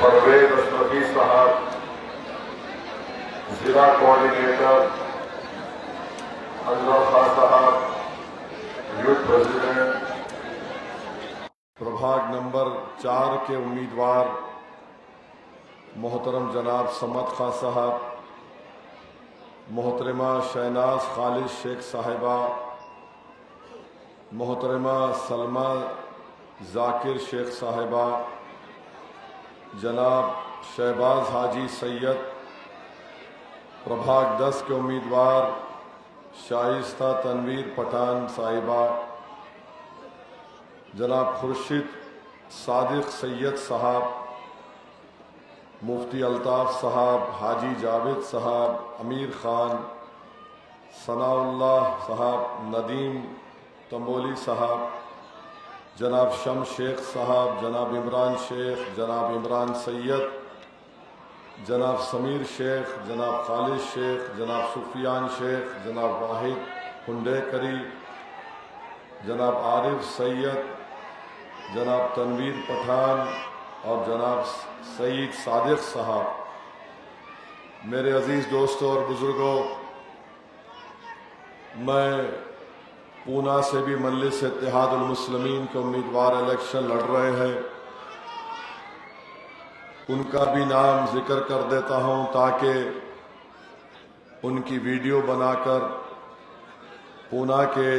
پرویز اشرفی صاحب، ضلع کوآرڈینیٹر انور خان صاحب، یوتھ پریزیڈنٹ پربھاگ نمبر 4 کے امیدوار محترم جناب صمد خان صاحب، محترمہ شہناز خالد شیخ صاحبہ، محترمہ سلمہ ذاکر شیخ صاحبہ، جناب شہباز حاجی سید، پربھاگ 10 کے امیدوار شائستہ تنویر پٹھان صاحبہ، جناب خورشید صادق سید صاحب، مفتی الطاف صاحب، حاجی جاوید صاحب، امیر خان، ثناء اللہ صاحب، ندیم تمبولی صاحب، جناب شم شیخ صاحب، جناب عمران شیخ، جناب عمران سید، جناب سمیر شیخ، جناب خالد شیخ، جناب سفیان شیخ، جناب واحد ہنڈیکری، جناب عارف سید، جناب تنویر پٹھان اور جناب سعید صادق صاحب۔ میرے عزیز دوستوں اور بزرگوں، میں پونا سے بھی مجلس اتحاد المسلمین کے امیدوار الیکشن لڑ رہے ہیں، ان کا بھی نام ذکر کر دیتا ہوں تاکہ ان کی ویڈیو بنا کر پونا کے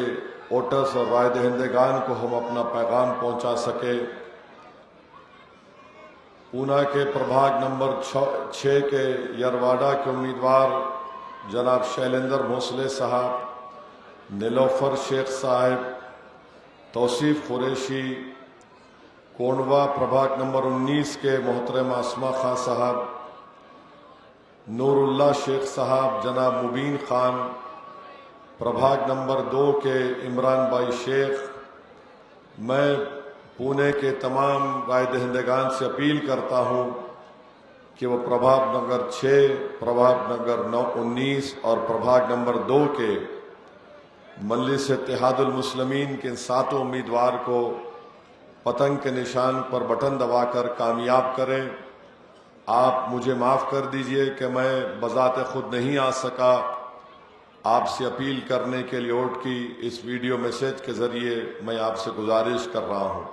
ووٹرز اور رائے دہندگان کو ہم اپنا پیغام پہنچا سکے۔ پونا کے پربھاگ نمبر 6 کے یرواڑہ کے امیدوار جناب شیلندر بھونسلے صاحب، نیلوفر شیخ صاحب، توصیف قریشی، کونڈوا پربھاگ نمبر 19 کے محترمہ اسما خان صاحب، نور اللہ شیخ صاحب، جناب مبین خان، پربھاگ نمبر 2 کے عمران بھائی شیخ۔ میں پونے کے تمام رائے دہندگان سے اپیل کرتا ہوں کہ وہ پربھاگ نمبر 6، پربھاگ نمبر 19 اور پربھاگ نمبر 2 کے مجلس اتحاد المسلمین کے ان 7 امیدوار کو پتنگ کے نشان پر بٹن دبا کر کامیاب کریں۔ آپ مجھے معاف کر دیجئے کہ میں بذات خود نہیں آ سکا، آپ سے اپیل کرنے کے لیے ووٹ کی اس ویڈیو میسیج کے ذریعے میں آپ سے گزارش کر رہا ہوں۔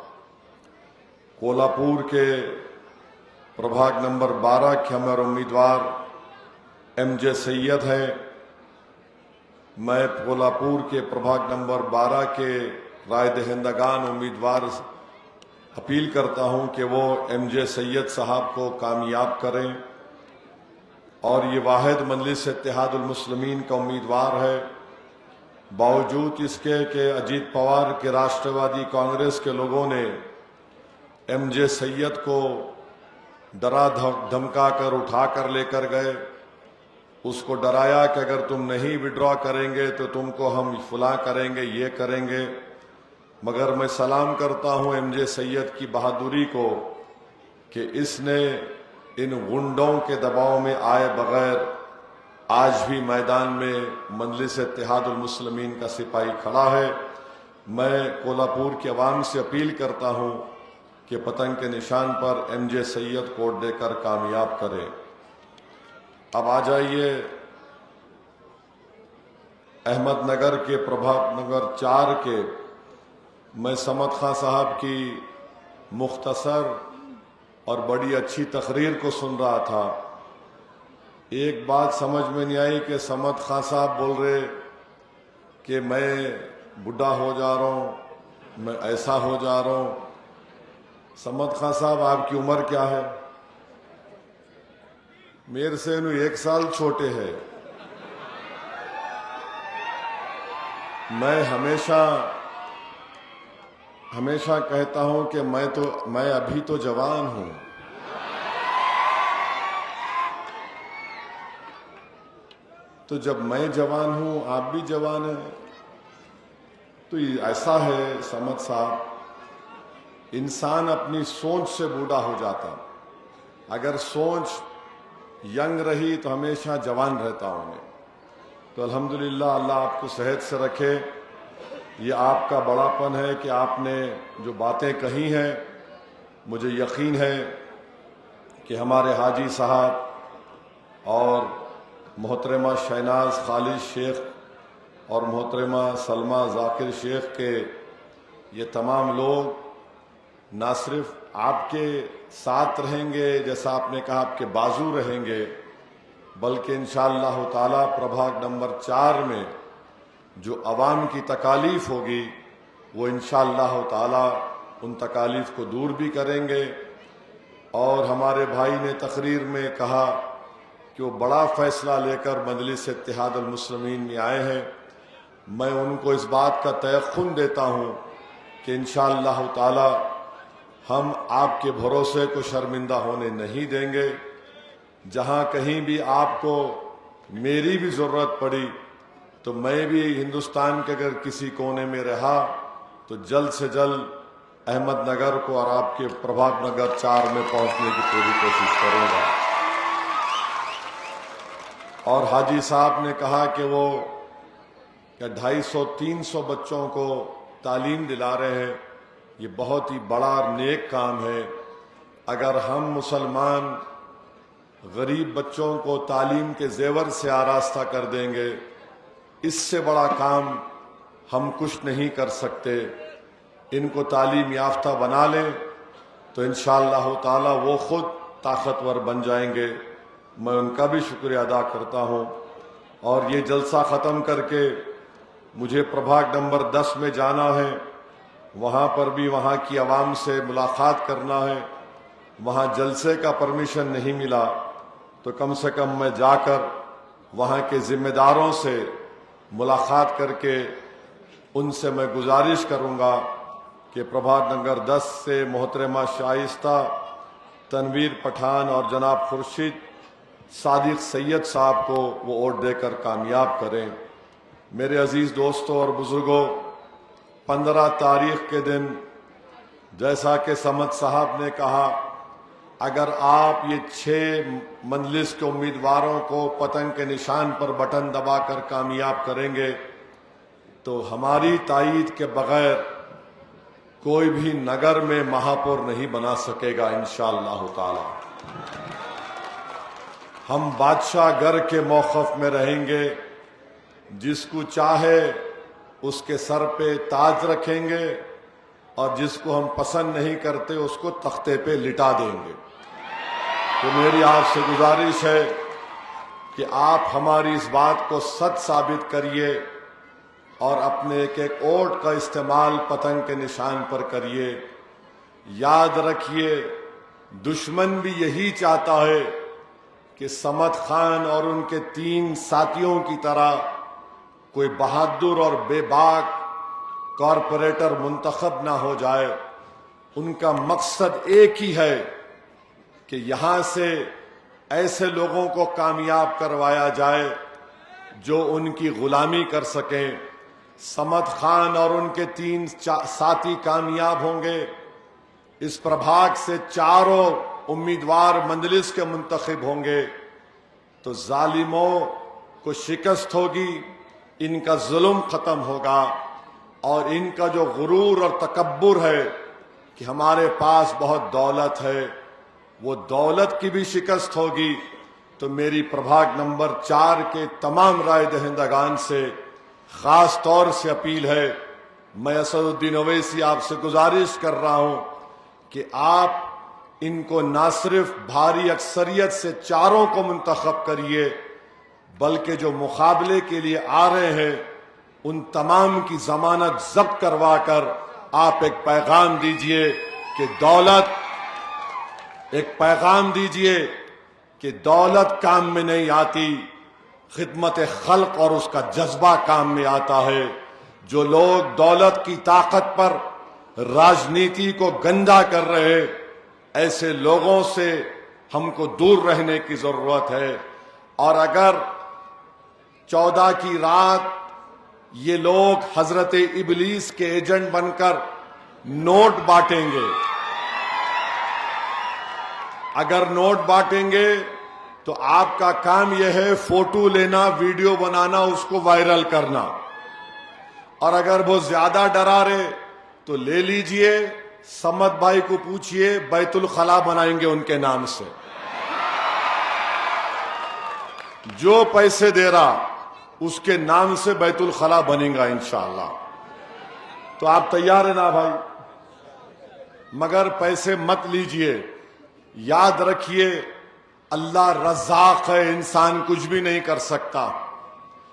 کولہاپور کے پربھاگ نمبر 12 کے ہمارے امیدوار ایم جے سید ہیں۔ میں کولہاپور کے پربھاگ نمبر 12 کے رائے دہندگان امیدوار اپیل کرتا ہوں کہ وہ ایم جے سید صاحب کو کامیاب کریں، اور یہ واحد مجلس اتحاد المسلمین کا امیدوار ہے، باوجود اس کے کہ اجیت پوار کے راشٹروادی کانگریس کے لوگوں نے ایم جے سید کو ڈرا دھمکا کر اٹھا کر لے کر گئے، اس کو ڈرایا کہ اگر تم نہیں وڈرا کریں گے تو تم کو ہم فلاں کریں گے، یہ کریں گے۔ مگر میں سلام کرتا ہوں ایم جے سید کی بہادری کو کہ اس نے ان غنڈوں کے دباؤ میں آئے بغیر آج بھی میدان میں مجلس اتحاد المسلمین کا سپاہی کھڑا ہے۔ میں کولہاپور کے عوام سے اپیل کرتا ہوں کہ پتنگ کے نشان پر ایم جے سید کو ووٹ دے کر کامیاب کرے۔ اب آ جائیے احمد نگر کے پربھاگ نمبر 4 کے میں صمد خان صاحب کی مختصر اور بڑی اچھی تقریر کو سن رہا تھا۔ ایک بات سمجھ میں نہیں آئی کہ صمد خان صاحب بول رہے کہ میں بوڑھا ہو جا رہا ہوں، میں ایسا ہو جا رہا ہوں۔ صمد خان صاحب آپ کی عمر کیا ہے؟ میرے سے 1 سال چھوٹے ہے۔ میں ہمیشہ کہتا ہوں کہ میں ابھی تو جوان ہوں۔ تو جب میں جوان ہوں آپ بھی جوان ہیں، تو یہ ایسا ہے صمد صاحب، انسان اپنی سوچ سے بوڑھا ہو جاتا، اگر سوچ ینگ رہی تو ہمیشہ جوان رہتا ہوں میں۔ تو الحمدللہ اللہ آپ کو صحت سے رکھے۔ یہ آپ کا بڑا پن ہے کہ آپ نے جو باتیں کہی ہیں، مجھے یقین ہے کہ ہمارے حاجی صاحب اور محترمہ شہناز خالد شیخ اور محترمہ سلمہ ذاکر شیخ کے یہ تمام لوگ نہ صرف آپ کے ساتھ رہیں گے، جیسا آپ نے کہا آپ کے بازو رہیں گے، بلکہ انشاءاللہ تعالی پربھاگ نمبر 4 میں جو عوام کی تکالیف ہوگی وہ انشاءاللہ تعالی ان تکالیف کو دور بھی کریں گے۔ اور ہمارے بھائی نے تقریر میں کہا کہ وہ بڑا فیصلہ لے کر مجلس اتحاد المسلمین میں آئے ہیں، میں ان کو اس بات کا تیقن دیتا ہوں کہ انشاءاللہ تعالی ہم آپ کے بھروسے کو شرمندہ ہونے نہیں دیں گے۔ جہاں کہیں بھی آپ کو میری بھی ضرورت پڑی تو میں بھی ہندوستان کے اگر کسی کونے میں رہا تو جلد سے جلد احمد نگر کو اور آپ کے پربھاگ نگر 4 میں پہنچنے کی پوری کوشش کروں گا۔ اور حاجی صاحب نے کہا کہ وہ 250-300 بچوں کو تعلیم دلا رہے ہیں، یہ بہت ہی بڑا اور نیک کام ہے۔ اگر ہم مسلمان غریب بچوں کو تعلیم کے زیور سے آراستہ کر دیں گے، اس سے بڑا کام ہم کچھ نہیں کر سکتے۔ ان کو تعلیم یافتہ بنا لیں تو انشاءاللہ تعالی وہ خود طاقتور بن جائیں گے۔ میں ان کا بھی شکریہ ادا کرتا ہوں۔ اور یہ جلسہ ختم کر کے مجھے پربھاگ نمبر 10 میں جانا ہے، وہاں پر بھی وہاں کی عوام سے ملاقات کرنا ہے۔ وہاں جلسے کا پرمیشن نہیں ملا تو کم سے کم میں جا کر وہاں کے ذمہ داروں سے ملاقات کر کے ان سے میں گزارش کروں گا کہ پربھاگ نگر 10 سے محترمہ شائستہ تنویر پٹھان اور جناب خورشید صادق سید صاحب کو وہ ووٹ دے کر کامیاب کریں۔ میرے عزیز دوستوں اور بزرگوں، 15 تاریخ کے دن جیسا کہ سمد صاحب نے کہا، اگر آپ یہ 6 مجلس کے امیدواروں کو پتنگ کے نشان پر بٹن دبا کر کامیاب کریں گے تو ہماری تائید کے بغیر کوئی بھی نگر میں مہاپور نہیں بنا سکے گا انشاءاللہ تعالی۔ ہم بادشاہ گر کے موقف میں رہیں گے، جس کو چاہے اس کے سر پہ تاج رکھیں گے اور جس کو ہم پسند نہیں کرتے اس کو تختے پہ لٹا دیں گے۔ تو میری آپ سے گزارش ہے کہ آپ ہماری اس بات کو سچ ثابت کریے اور اپنے ایک ایک ووٹ کا استعمال پتنگ کے نشان پر کریے۔ یاد رکھیے، دشمن بھی یہی چاہتا ہے کہ سمد خان اور ان کے 3 ساتھیوں کی طرح کوئی بہادر اور بے باک کارپوریٹر منتخب نہ ہو جائے۔ ان کا مقصد ایک ہی ہے کہ یہاں سے ایسے لوگوں کو کامیاب کروایا جائے جو ان کی غلامی کر سکیں۔ سمد خان اور ان کے 3 ساتھی کامیاب ہوں گے، اس پربھاگ سے 4 امیدوار مجلس کے منتخب ہوں گے تو ظالموں کو شکست ہوگی، ان کا ظلم ختم ہوگا، اور ان کا جو غرور اور تکبر ہے کہ ہمارے پاس بہت دولت ہے، وہ دولت کی بھی شکست ہوگی۔ تو میری پربھاگ نمبر 4 کے تمام رائے دہندگان سے خاص طور سے اپیل ہے، میں اسد الدین اویسی آپ سے گزارش کر رہا ہوں کہ آپ ان کو نہ صرف بھاری اکثریت سے 4 کو منتخب کریے، بلکہ جو مقابلے کے لیے آ رہے ہیں ان تمام کی ضمانت ضبط کروا کر آپ ایک پیغام دیجئے کہ دولت کام میں نہیں آتی، خدمت خلق اور اس کا جذبہ کام میں آتا ہے۔ جو لوگ دولت کی طاقت پر راجنیتی کو گندا کر رہے، ایسے لوگوں سے ہم کو دور رہنے کی ضرورت ہے۔ اور اگر 14 کی رات یہ لوگ حضرت ابلیس کے ایجنٹ بن کر نوٹ بانٹیں گے، اگر نوٹ بانٹیں گے تو آپ کا کام یہ ہے فوٹو لینا، ویڈیو بنانا، اس کو وائرل کرنا، اور اگر وہ زیادہ ڈرا رہے تو لے لیجئے، سمد بھائی کو پوچھئے، بیت الخلا بنائیں گے ان کے نام سے۔ جو پیسے دے رہا اس کے نام سے بیت الخلا بنے گا انشاءاللہ. تو آپ تیار ہیں نا بھائی؟ مگر پیسے مت لیجئے. یاد رکھیے اللہ رزاق ہے، انسان کچھ بھی نہیں کر سکتا.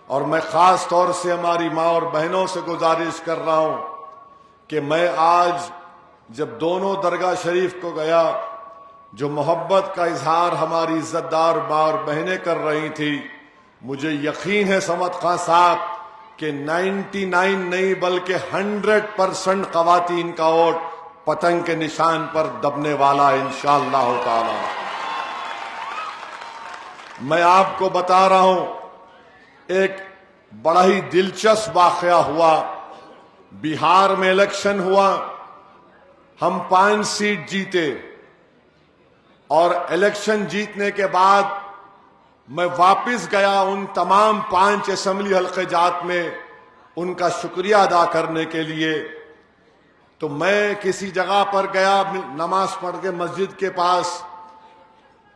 اور میں خاص طور سے ہماری ماں اور بہنوں سے گزارش کر رہا ہوں کہ میں آج جب دونوں درگاہ شریف کو گیا، جو محبت کا اظہار ہماری عزت دار ماں اور بہنیں کر رہی تھی، مجھے یقین ہے سمد خان صاحب کہ 99 نہیں بلکہ 100% خواتین کا ووٹ پتنگ کے نشان پر دبنے والا ہے انشاءاللہ تعالی. میں آپ کو بتا رہا ہوں ایک بڑا ہی دلچسپ واقعہ ہوا. بہار میں الیکشن ہوا، ہم 5 سیٹ جیتے، اور الیکشن جیتنے کے بعد میں واپس گیا ان تمام 5 اسمبلی حلقے جات میں ان کا شکریہ ادا کرنے کے لیے. تو میں کسی جگہ پر گیا، نماز پڑھ کے مسجد کے پاس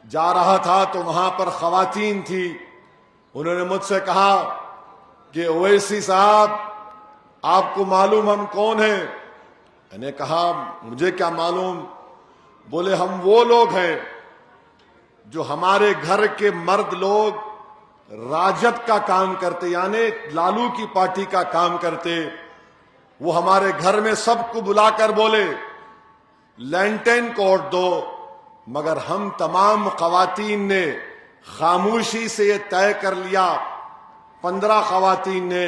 جا رہا تھا تو وہاں پر خواتین تھی. انہوں نے مجھ سے کہا کہ اویسی صاحب آپ کو معلوم ہم کون ہیں؟ میں نے کہا مجھے کیا معلوم. بولے ہم وہ لوگ ہیں جو ہمارے گھر کے مرد لوگ راجد کا کام کرتے، یعنی لالو کی پارٹی کا کام کرتے. وہ ہمارے گھر میں سب کو بلا کر بولے لینٹین کو ووٹ دو، مگر ہم تمام خواتین نے خاموشی سے یہ طے کر لیا، 15 خواتین نے،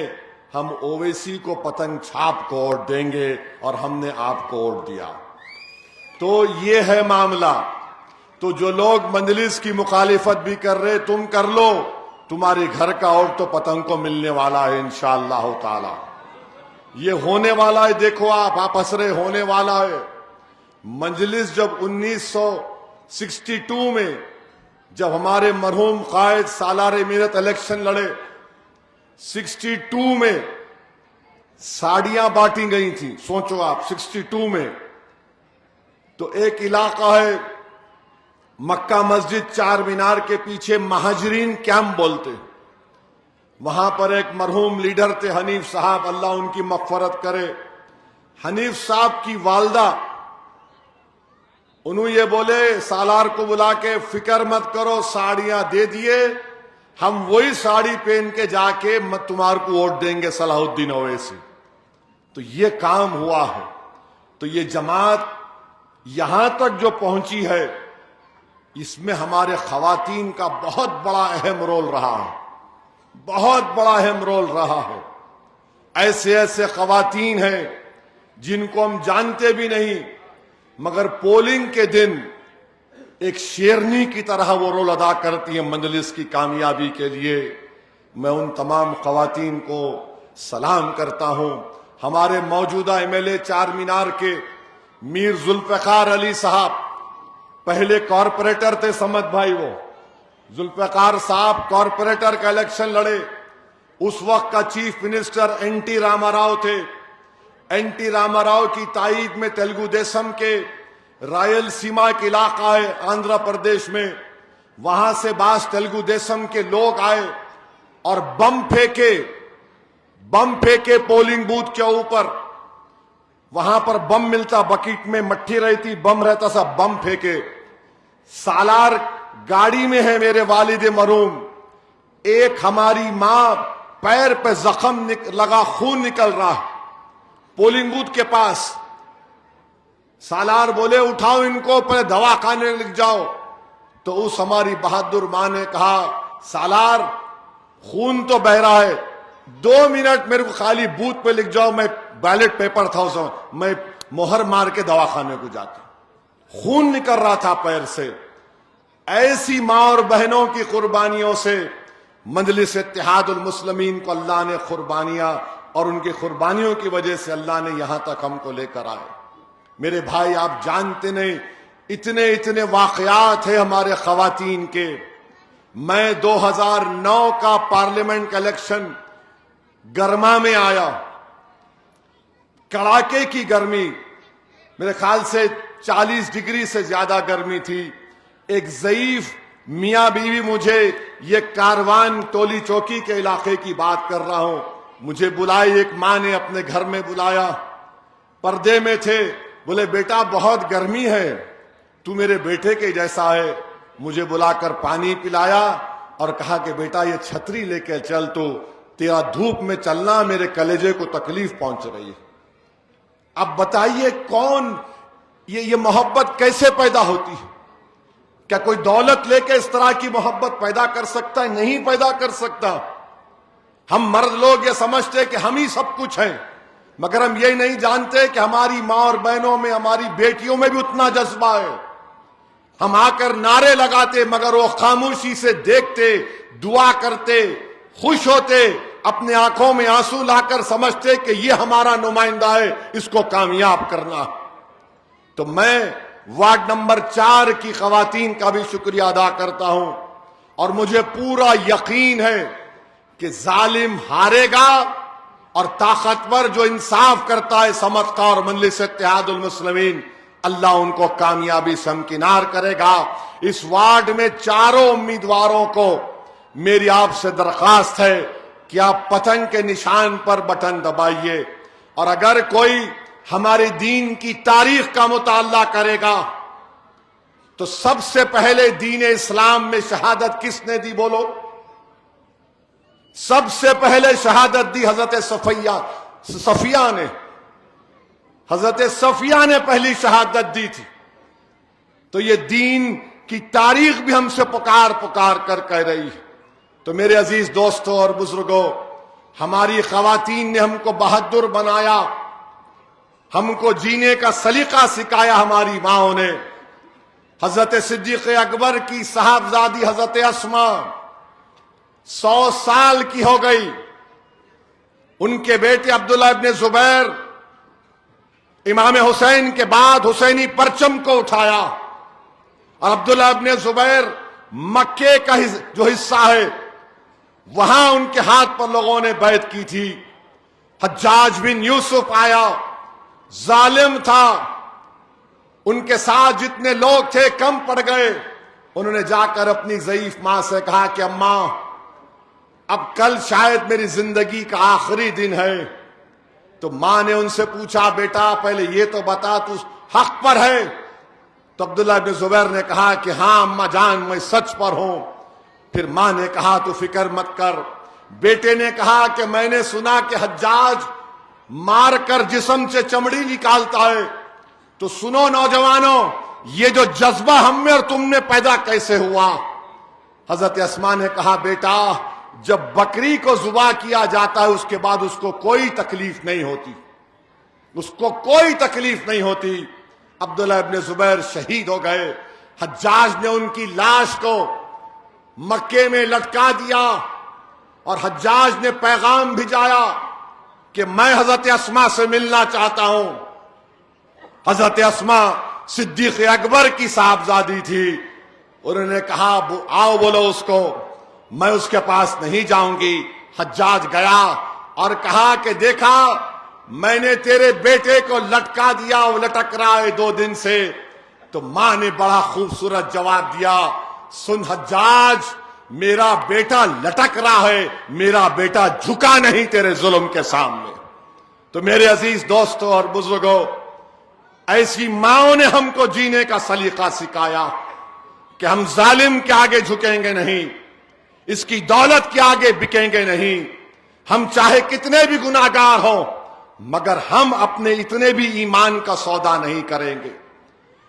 ہم اویسی کو پتنگ چھاپ کو ووٹ دیں گے، اور ہم نے آپ کو ووٹ دیا. تو یہ ہے معاملہ. تو جو لوگ مجلس کی مخالفت بھی کر رہے تم کر لو، تمہاری گھر کا ووٹ تو پتنگ کو ملنے والا ہے انشاءاللہ تعالی. یہ ہونے والا ہے، دیکھو آپ ہنس رہے، ہونے والا ہے. مجلس جب 1962 میں جب ہمارے مرحوم قائد سالار میرت الیکشن لڑے، 62 میں ساڑیاں بانٹی گئی تھیں. سوچو آپ 62 میں. تو ایک علاقہ ہے مکہ مسجد چار مینار کے پیچھے مہاجرین کیمپ بولتے، وہاں پر ایک مرحوم لیڈر تھے حنیف صاحب، اللہ ان کی مغفرت کرے. حنیف صاحب کی والدہ انہوں یہ بولے سالار کو بلا کے فکر مت کرو، ساڑیاں دے دیے، ہم وہی ساڑی پہن کے جا کے تمہار کو ووٹ دیں گے صلاح الدین اویسی. تو یہ کام ہوا ہے. تو یہ جماعت یہاں تک جو پہنچی ہے، اس میں ہمارے خواتین کا بہت بڑا اہم رول رہا ہے، بہت بڑا اہم رول رہا ہے. ایسے ایسے خواتین ہیں جن کو ہم جانتے بھی نہیں، مگر پولنگ کے دن ایک شیرنی کی طرح وہ رول ادا کرتی ہیں مجلس کی کامیابی کے لیے. میں ان تمام خواتین کو سلام کرتا ہوں. ہمارے موجودہ ایم ایل اے چار مینار کے میر ذوالفقار علی صاحب پہلے کارپوریٹر تھے، سمت بھائی، وہ ذوالفقار صاحب کارپوریٹر کا الیکشن لڑے. اس وقت کا chief minister N T Rama Rao تھے. این ٹی راما راؤ کی تائید میں تیلگو دیسم کے رائل سیما ایک علاقہ ہے آندھرا پردیش میں، وہاں سے بعض تیلگو دیسم کے لوگ آئے اور بم پھینکے پولنگ بوتھ کے اوپر. وہاں پر بم ملتا، بکیٹ میں مٹھی رہتی، بم رہتا سا، بم پھینکے. سالار گاڑی میں ہے میرے والد مرحوم، ایک ہماری ماں پیر پہ زخم لگا، خون نکل رہا پولنگ بوتھ کے پاس. سالار بولے اٹھاؤ ان کو، پہلے دواخانے لے جاؤ. تو اس ہماری بہادر ماں نے کہا سالار خون تو بہ رہا ہے، 2 منٹ میرے کو خالی بوتھ پہ لکھ جاؤ، میں بیلٹ پیپر تھا اس میں مہر مار کے دواخانے کو جاتا. خون نکل رہا تھا پیر سے. ایسی ماں اور بہنوں کی قربانیوں سے مجلس اتحاد المسلمین کو اللہ نے قربانیاں، اور ان کی قربانیوں کی وجہ سے اللہ نے یہاں تک ہم کو لے کر آئے. میرے بھائی آپ جانتے نہیں اتنے واقعات ہیں ہمارے خواتین کے. میں 2009 کا پارلیمنٹ کا الیکشن گرما میں آیا، کڑاکے کی گرمی، میرے خیال سے 40 ڈگری سے زیادہ گرمی تھی. ایک ضعیف میاں بیوی مجھے یہ کاروان ٹولی چوکی کے علاقے کی بات کر رہا ہوں، مجھے بلائی، ایک ماں نے اپنے گھر میں بلایا، پردے میں تھے، بولے بیٹا بہت گرمی ہے، تو میرے بیٹے کے جیسا ہے، مجھے بلا کر پانی پلایا اور کہا کہ بیٹا یہ چھتری لے کے چل، تو تیرا دھوپ میں چلنا میرے کلیجے کو تکلیف پہنچ رہی ہے۔ اب بتائیے کون یہ محبت کیسے پیدا ہوتی ہے؟ کیا کوئی دولت لے کے اس طرح کی محبت پیدا کر سکتا ہے؟ نہیں پیدا کر سکتا۔ ہم مرد لوگ یہ سمجھتے کہ ہم ہی سب کچھ ہیں، مگر ہم یہ نہیں جانتے کہ ہماری ماں اور بہنوں میں، ہماری بیٹیوں میں بھی اتنا جذبہ ہے۔ ہم آ کر نعرے لگاتے مگر وہ خاموشی سے دیکھتے، دعا کرتے، خوش ہوتے، اپنے آنکھوں میں آنسو لا کر سمجھتے کہ یہ ہمارا نمائندہ ہے، اس کو کامیاب کرنا۔ تو میں وارڈ نمبر 4 کی خواتین کا بھی شکریہ ادا کرتا ہوں، اور مجھے پورا یقین ہے کہ ظالم ہارے گا اور طاقتور جو انصاف کرتا ہے سمت اور مجلس اتحاد المسلمین، اللہ ان کو کامیابی سے ہمکنار کرے گا۔ اس وارڈ میں چاروں امیدواروں کو میری آپ سے درخواست ہے کہ آپ پتنگ کے نشان پر بٹن دبائیے، اور اگر کوئی ہمارے دین کی تاریخ کا مطالعہ کرے گا تو سب سے پہلے دین اسلام میں شہادت کس نے دی؟ بولو۔ سب سے پہلے شہادت دی حضرت صفیہ نے۔ حضرت صفیہ نے پہلی شہادت دی تھی۔ تو یہ دین کی تاریخ بھی ہم سے پکار کر کہہ رہی ہے۔ تو میرے عزیز دوستوں اور بزرگوں، ہماری خواتین نے ہم کو بہادر بنایا، ہم کو جینے کا سلیقہ سکھایا ہماری ماؤں نے۔ حضرت صدیق اکبر کی صاحبزادی حضرت اسماء 100 سال کی ہو گئی، ان کے بیٹے عبداللہ ابن زبیر امام حسین کے بعد حسینی پرچم کو اٹھایا، اور عبداللہ ابن زبیر مکے کا جو حصہ ہے وہاں ان کے ہاتھ پر لوگوں نے بیعت کی تھی۔ حجاج بن یوسف آیا، ظالم تھا، ان کے ساتھ جتنے لوگ تھے کم پڑ گئے، انہوں نے جا کر اپنی ضعیف ماں سے کہا کہ اماں اب کل شاید میری زندگی کا آخری دن ہے۔ تو ماں نے ان سے پوچھا بیٹا پہلے یہ تو بتا تو حق پر ہے؟ تو عبداللہ ابن زبیر نے کہا کہ ہاں اماں جان میں سچ پر ہوں۔ پھر ماں نے کہا تو فکر مت کر۔ بیٹے نے کہا کہ میں نے سنا کہ حجاج مار کر جسم سے چمڑی نکالتا ہے، تو سنو نوجوانوں یہ جو جذبہ ہم میں اور تم میں پیدا کیسے ہوا؟ حضرت اسماء نے کہا بیٹا جب بکری کو ذبح کیا جاتا ہے اس کے بعد اس کو کوئی تکلیف نہیں ہوتی، اس کو کوئی تکلیف نہیں ہوتی۔ عبداللہ ابن زبیر شہید ہو گئے۔ حجاج نے ان کی لاش کو مکے میں لٹکا دیا، اور حجاج نے پیغام بھیجایا کہ میں حضرت اسماء سے ملنا چاہتا ہوں۔ حضرت اسماء صدیق اکبر کی صاحبزادی تھی، انہوں نے کہا آؤ بولو اس کو، میں اس کے پاس نہیں جاؤں گی۔ حجاج گیا اور کہا کہ دیکھا میں نے تیرے بیٹے کو لٹکا دیا، وہ لٹک رہا ہے 2 دن سے۔ تو ماں نے بڑا خوبصورت جواب دیا، سن حجاج میرا بیٹا لٹک رہا ہے، میرا بیٹا جھکا نہیں تیرے ظلم کے سامنے۔ تو میرے عزیز دوستوں اور بزرگوں، ایسی ماؤں نے ہم کو جینے کا سلیقہ سکھایا کہ ہم ظالم کے آگے جھکیں گے نہیں، اس کی دولت کے آگے بکیں گے نہیں، ہم چاہے کتنے بھی گناہگار ہوں مگر ہم اپنے اتنے بھی ایمان کا سودا نہیں کریں گے۔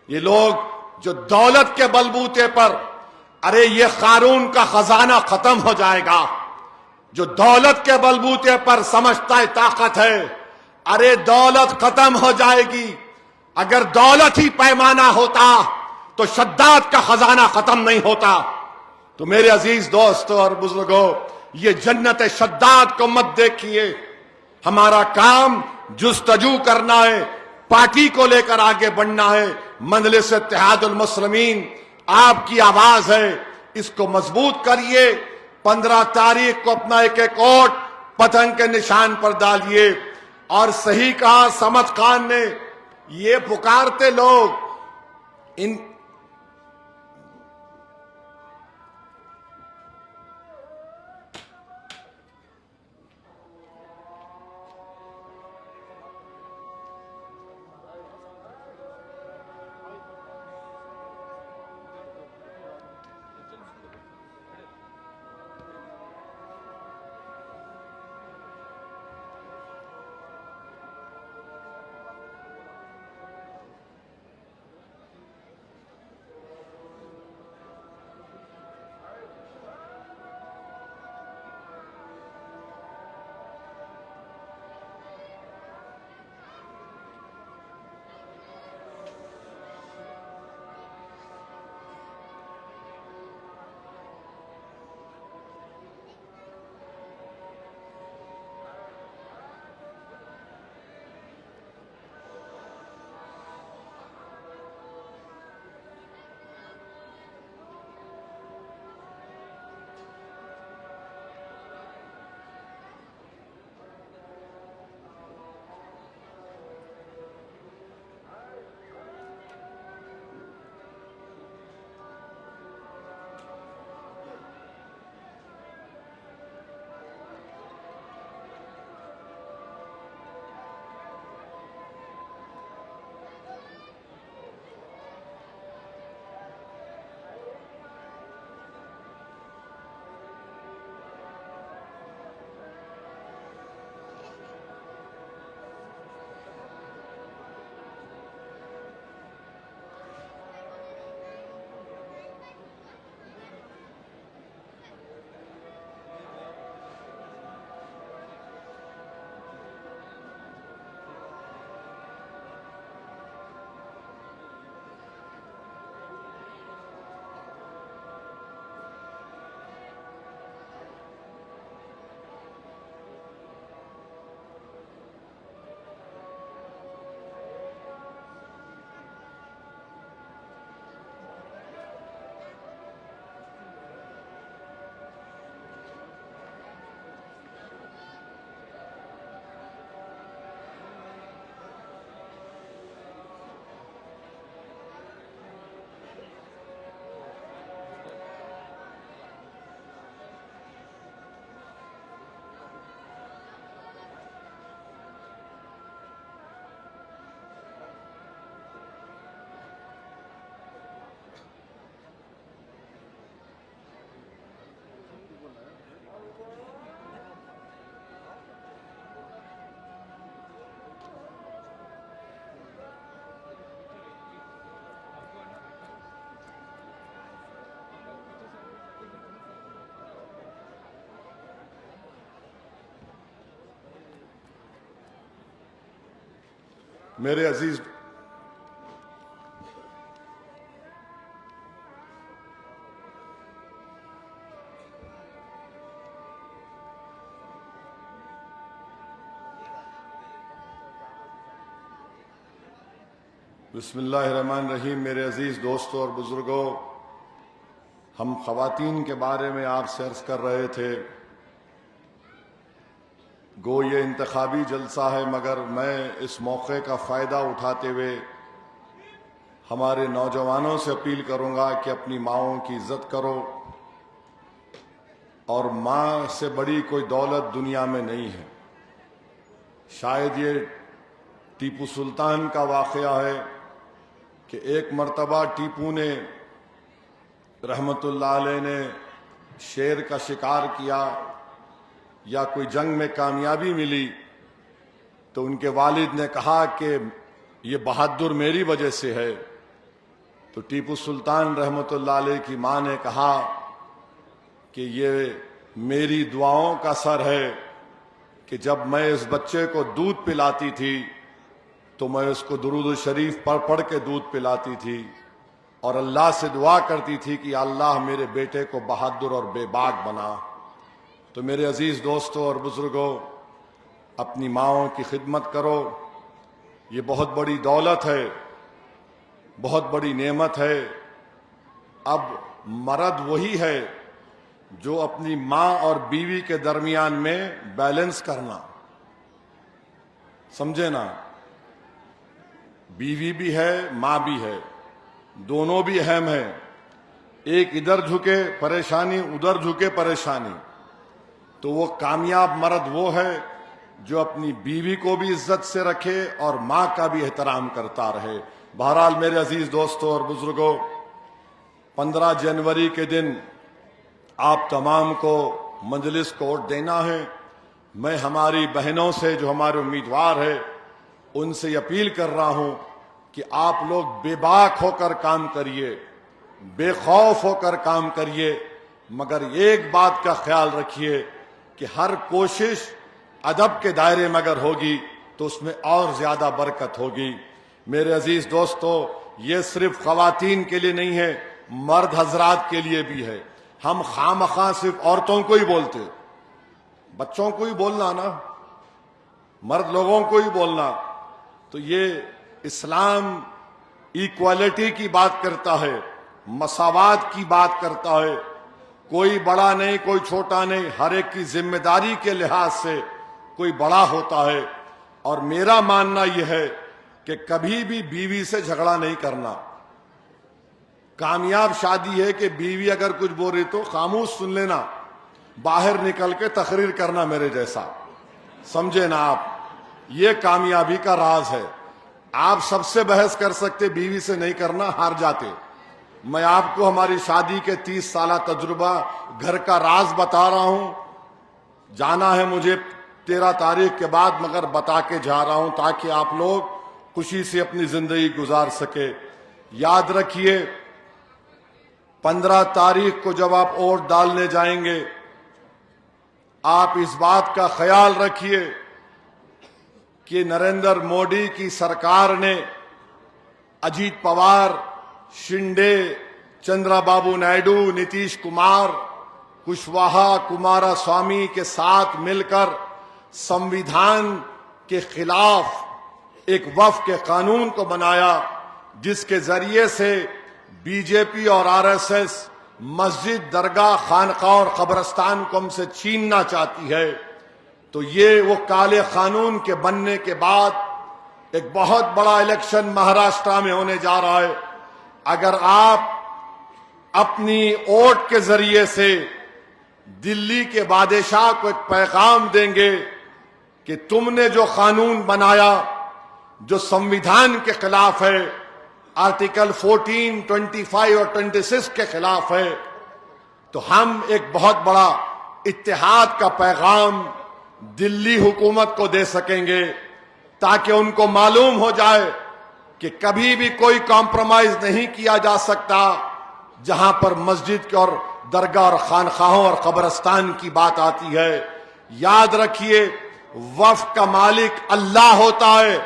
یہ لوگ جو دولت کے بلبوتے پر، ارے یہ قارون کا خزانہ ختم ہو جائے گا، جو دولت کے بلبوتے پر سمجھتا ہے طاقت ہے، ارے دولت ختم ہو جائے گی۔ اگر دولت ہی پیمانہ ہوتا تو شداد کا خزانہ ختم نہیں ہوتا۔ تو میرے عزیز دوستوں اور بزرگوں، یہ جنت شداد کو مت دیکھیے، ہمارا کام جستجو کرنا ہے، پارٹی کو لے کر آگے بڑھنا ہے۔ مجلس اتحاد المسلمین آپ کی آواز ہے، اس کو مضبوط کریے۔ 15 تاریخ کو اپنا ایک ووٹ پتنگ کے نشان پر ڈالیے۔ اور صحیح کہا سمت خان نے، یہ پکارتے لوگ میرے عزیز بسم اللہ الرحمن الرحیم، میرے عزیز دوستوں اور بزرگوں، ہم خواتین کے بارے میں آپ سے عرض کر رہے تھے۔ گو یہ انتخابی جلسہ ہے، مگر میں اس موقع کا فائدہ اٹھاتے ہوئے ہمارے نوجوانوں سے اپیل کروں گا کہ اپنی ماؤں کی عزت کرو، اور ماں سے بڑی کوئی دولت دنیا میں نہیں ہے۔ شاید یہ ٹیپو سلطان کا واقعہ ہے کہ ایک مرتبہ ٹیپو نے رحمت اللہ علیہ نے شیر کا شکار کیا یا کوئی جنگ میں کامیابی ملی تو ان کے والد نے کہا کہ یہ بہادر میری وجہ سے ہے، تو ٹیپو سلطان رحمت اللہ علیہ کی ماں نے کہا کہ یہ میری دعاؤں کا اثر ہے کہ جب میں اس بچے کو دودھ پلاتی تھی تو میں اس کو درود شریف پڑھ پڑھ کے دودھ پلاتی تھی اور اللہ سے دعا کرتی تھی کہ اللہ میرے بیٹے کو بہادر اور بے باک بنا۔ تو میرے عزیز دوستوں اور بزرگوں، اپنی ماؤں کی خدمت کرو، یہ بہت بڑی دولت ہے، بہت بڑی نعمت ہے۔ اب مرد وہی ہے جو اپنی ماں اور بیوی کے درمیان میں بیلنس کرنا، سمجھے نا؟ بیوی بھی ہے، ماں بھی ہے، دونوں بھی اہم ہیں۔ ایک ادھر جھکے پریشانی، ادھر جھکے پریشانی، تو وہ کامیاب مرد وہ ہے جو اپنی بیوی کو بھی عزت سے رکھے اور ماں کا بھی احترام کرتا رہے۔ بہرحال میرے عزیز دوستوں اور بزرگوں، 15 جنوری کے دن آپ تمام کو مجلس کو ووٹ دینا ہے۔ میں ہماری بہنوں سے جو ہمارے امیدوار ہیں ان سے یہ اپیل کر رہا ہوں کہ آپ لوگ بے باک ہو کر کام کریے، بے خوف ہو کر کام کریے، مگر ایک بات کا خیال رکھیے کہ ہر کوشش ادب کے دائرے میں اگر ہوگی تو اس میں اور زیادہ برکت ہوگی۔ میرے عزیز دوستو، یہ صرف خواتین کے لیے نہیں ہے، مرد حضرات کے لیے بھی ہے۔ ہم خواہ صرف عورتوں کو ہی بولتے، بچوں کو ہی بولنا نا، مرد لوگوں کو ہی بولنا، تو یہ اسلام ایکوالٹی کی بات کرتا ہے، مساوات کی بات کرتا ہے، کوئی بڑا نہیں کوئی چھوٹا نہیں، ہر ایک کی ذمہ داری کے لحاظ سے کوئی بڑا ہوتا ہے۔ اور میرا ماننا یہ ہے کہ کبھی بھی بیوی سے جھگڑا نہیں کرنا۔ کامیاب شادی ہے کہ بیوی اگر کچھ بول رہی تو خاموش سن لینا، باہر نکل کے تقریر کرنا میرے جیسا، سمجھے نا آپ؟ یہ کامیابی کا راز ہے۔ آپ سب سے بحث کر سکتے، بیوی سے نہیں کرنا، ہار جاتے۔ میں آپ کو ہماری شادی کے 30 سالہ تجربہ گھر کا راز بتا رہا ہوں۔ جانا ہے مجھے 13 تاریخ کے بعد، مگر بتا کے جا رہا ہوں تاکہ آپ لوگ خوشی سے اپنی زندگی گزار سکے۔ یاد رکھیے، 15 تاریخ کو جب آپ ووٹ ڈالنے جائیں گے، آپ اس بات کا خیال رکھیے کہ نریندر مودی کی سرکار نے اجیت پوار، شنڈے، چندرا بابو نائیڈو، نتیش کمار، کشواہا، کمارا سوامی کے ساتھ مل کر سمویدھان کے خلاف ایک وفق کے قانون کو بنایا، جس کے ذریعے سے بی جے پی اور آر ایس ایس مسجد، درگاہ، خانقاہ اور قبرستان کو ہم سے چھیننا چاہتی ہے۔ تو یہ وہ کالے قانون کے بننے کے بعد ایک بہت بڑا الیکشن مہاراشٹرا میں ہونے جا رہا ہے۔ اگر آپ اپنی ووٹ کے ذریعے سے دلی کے بادشاہ کو ایک پیغام دیں گے کہ تم نے جو قانون بنایا جو سمویدھان کے خلاف ہے، آرٹیکل 14، 25 اور 26 کے خلاف ہے، تو ہم ایک بہت بڑا اتحاد کا پیغام دلی حکومت کو دے سکیں گے، تاکہ ان کو معلوم ہو جائے کہ کبھی بھی کوئی کمپرومائز نہیں کیا جا سکتا جہاں پر مسجد اور درگاہ اور خانقاہوں اور قبرستان کی بات آتی ہے۔ یاد رکھیے، وقف کا مالک اللہ ہوتا ہے،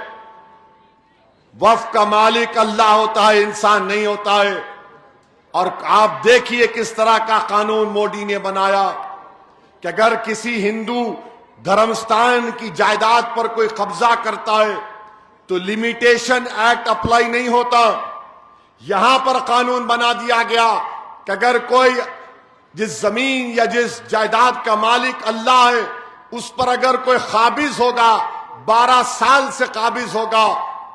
وقف کا مالک اللہ ہوتا ہے، انسان نہیں ہوتا ہے۔ اور آپ دیکھیے کس طرح کا قانون مودی نے بنایا کہ اگر کسی ہندو دھرمستان کی جائیداد پر کوئی قبضہ کرتا ہے تو لمیٹیشن ایکٹ اپلائی نہیں ہوتا۔ یہاں پر قانون بنا دیا گیا کہ اگر کوئی جس زمین یا جس جائیداد کا مالک اللہ ہے اس پر اگر کوئی قابض ہوگا، 12 سال سے قابض ہوگا،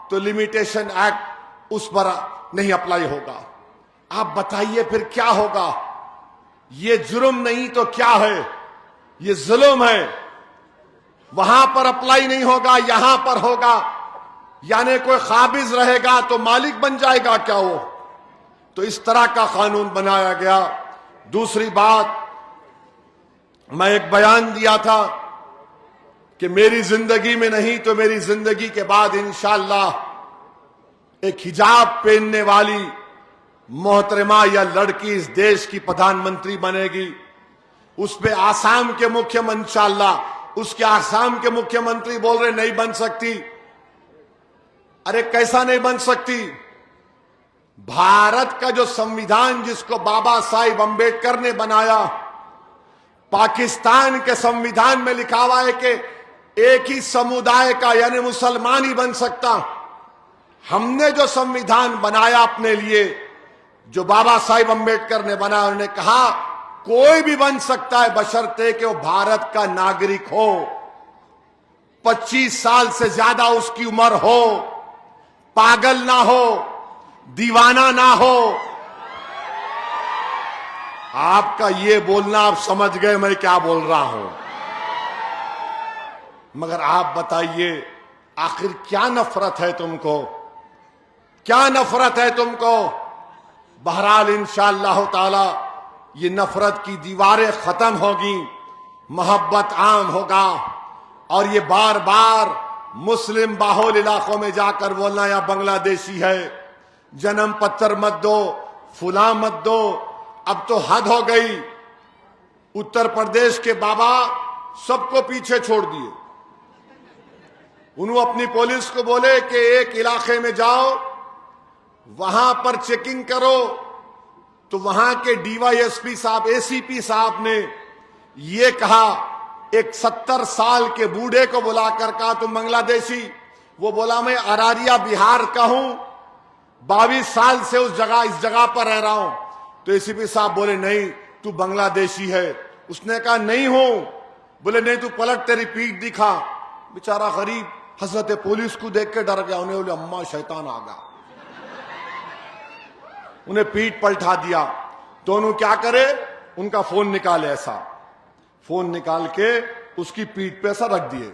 تو لمیٹیشن ایکٹ اس پر نہیں اپلائی ہوگا۔ آپ بتائیے پھر کیا ہوگا؟ یہ جرم نہیں تو کیا ہے؟ یہ ظلم ہے۔ وہاں پر اپلائی نہیں ہوگا، یہاں پر ہوگا، یعنی کوئی قابض رہے گا تو مالک بن جائے گا کیا وہ؟ تو اس طرح کا قانون بنایا گیا۔ دوسری بات، میں ایک بیان دیا تھا کہ میری زندگی میں نہیں تو میری زندگی کے بعد انشاءاللہ ایک حجاب پہننے والی محترمہ یا لڑکی اس دیش کی پردھان منتری بنے گی۔ اس پہ آسام کے مکھیہ منتری انشاءاللہ، اس کے آسام کے مکھیہ منتری بول رہے نہیں بن سکتی۔ ارے کیسا نہیں بن سکتی؟ بھارت کا جو سمویدھان جس کو بابا صاحب امبیڈکر نے بنایا، پاکستان کے سمویدھان میں لکھا ہوا ہے کہ ایک ہی سمودائے کا یعنی مسلمان ہی بن سکتا۔ ہم نے جو سمویدھان بنایا اپنے لیے، جو بابا صاحب امبیڈکر نے بنایا، انہوں نے کہا کوئی بھی بن سکتا ہے بشرطے کہ وہ بھارت کا ناگرک ہو، 25 سال سے زیادہ اس کی عمر ہو، پاگل نہ ہو، دیوانہ نہ ہو۔ آپ کا یہ بولنا آپ سمجھ گئے میں کیا بول رہا ہوں۔ مگر آپ بتائیے آخر کیا نفرت ہے تم کو؟ کیا نفرت ہے تم کو؟ بہرحال انشاءاللہ تعالی یہ نفرت کی دیواریں ختم ہوگی، محبت عام ہوگا، اور یہ بار بار مسلم باہول علاقوں میں جا کر بولنا یا بنگلہ دیشی ہے، جنم پتر مت دو، فلاں مت دو، اب تو حد ہو گئی۔ اتر پردیش کے بابا سب کو پیچھے چھوڑ دیے۔ انہوں اپنی پولیس کو بولے کہ ایک علاقے میں جاؤ، وہاں پر چیکنگ کرو، تو وہاں کے ڈی وائی ایس پی صاحب، اے سی پی صاحب نے یہ کہا، ایک 70 سال کے بوڑھے کو بلا کر کہا تم بنگلہ دیشی؟ وہ بولا میں اراریا بہار کا ہوں، 22 سال سے اس جگہ پر رہ رہا ہوں۔ تو اے سی پی صاحب بولے نہیں تو بنگلہ دیشی ہے۔ اس نے کہا نہیں ہوں۔ بولے نہیں تو پلٹ تیری پیٹھ دکھا۔ بیچارہ غریب حضرت پولیس کو دیکھ کے ڈر گیا، انہیں بولے اماں شیطان آ گیا، انہیں پیٹ پلٹا دیا۔ تو انہوں کیا کرے، ان کا فون نکالے، ایسا فون نکال کے اس کی پیٹ پہ ایسا رکھ دیے،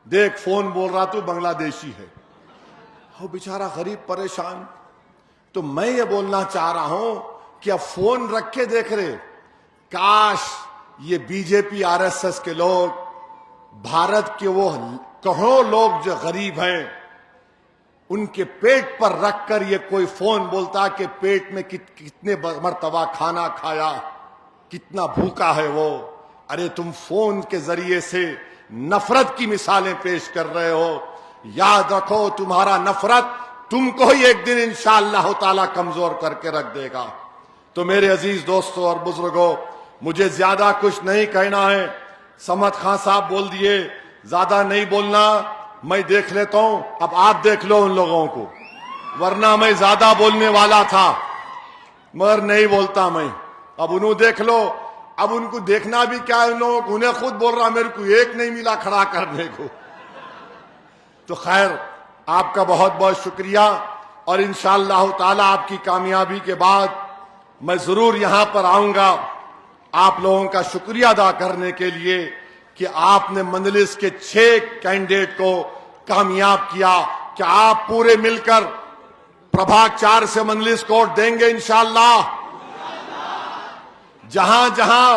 دیکھ فون بول رہا تو بنگلہ دیشی ہے۔ وہ بیچارہ غریب پریشان۔ تو میں یہ بولنا چاہ رہا ہوں کہ اب فون رکھ کے دیکھ رہے، کاش یہ B J P R S S کے لوگ، بھارت کے وہ کروڑوں لوگ جو غریب ہیں، ان کے پیٹ پر رکھ کر یہ کوئی فون بولتا کہ پیٹ میں کتنے مرتبہ کھانا کھایا، کتنا بھوکا ہے وہ۔ ارے تم فون کے ذریعے سے نفرت کی مثالیں پیش کر رہے ہو۔ یاد رکھو تمہارا نفرت تم کو ہی ایک دن انشاءاللہ تعالی کمزور کر کے رکھ دے گا۔ تو میرے عزیز دوستو اور بزرگوں، مجھے زیادہ کچھ نہیں کہنا ہے، سمت خان صاحب بول دیے، زیادہ نہیں بولنا، میں دیکھ لیتا ہوں، اب آپ دیکھ لو ان لوگوں کو، ورنہ میں زیادہ بولنے والا تھا مگر نہیں بولتا میں۔ اب انہوں دیکھ لو، اب ان کو دیکھنا بھی کیا ہے، ان لوگوں کو، انہیں خود بول رہا میرے کو ایک نہیں ملا کھڑا کرنے کو۔ تو خیر، آپ کا بہت بہت شکریہ، اور انشاءاللہ تعالی آپ کی کامیابی کے بعد میں ضرور یہاں پر آؤں گا آپ لوگوں کا شکریہ ادا کرنے کے لیے کہ آپ نے مجلس کے 6 کینڈیڈیٹ کو کامیاب کیا، کہ آپ پورے مل کر پربھاگ 4 سے مجلس کو ووٹ دیں گے انشاءاللہ۔ جہاں جہاں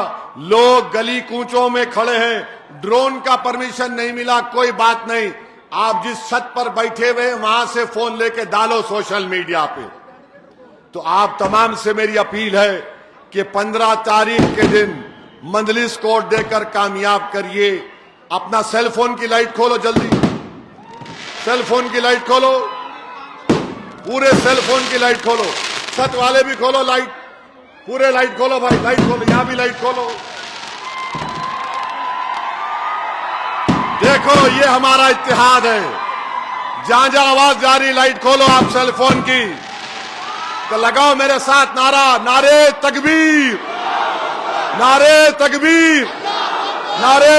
لوگ گلی کوچوں میں کھڑے ہیں، ڈرون کا پرمیشن نہیں ملا، کوئی بات نہیں، آپ جس چھت پر بیٹھے ہوئے وہاں سے فون لے کے ڈالو سوشل میڈیا پہ۔ تو آپ تمام سے میری اپیل ہے کہ 15 تاریخ کے دن مجلس کو ووٹ دے کر کامیاب کریے۔ اپنا سیل فون کی لائٹ کھولو، جلدی سیل فون کی لائٹ کھولو۔ پورے سیل فون کی لائٹ کھولو, چھت والے بھی کھولو لائٹ, پورے لائٹ کھولو بھائی, لائٹ کھولو, یہاں بھی لائٹ کھولو. دیکھو یہ ہمارا اتحاد ہے. جہاں جہاں آواز جاری, لائٹ کھولو آپ سیل فون کی, تو لگاؤ میرے ساتھ نعرہ, نعرے تکبیر, نعرے تکبیر, نعرے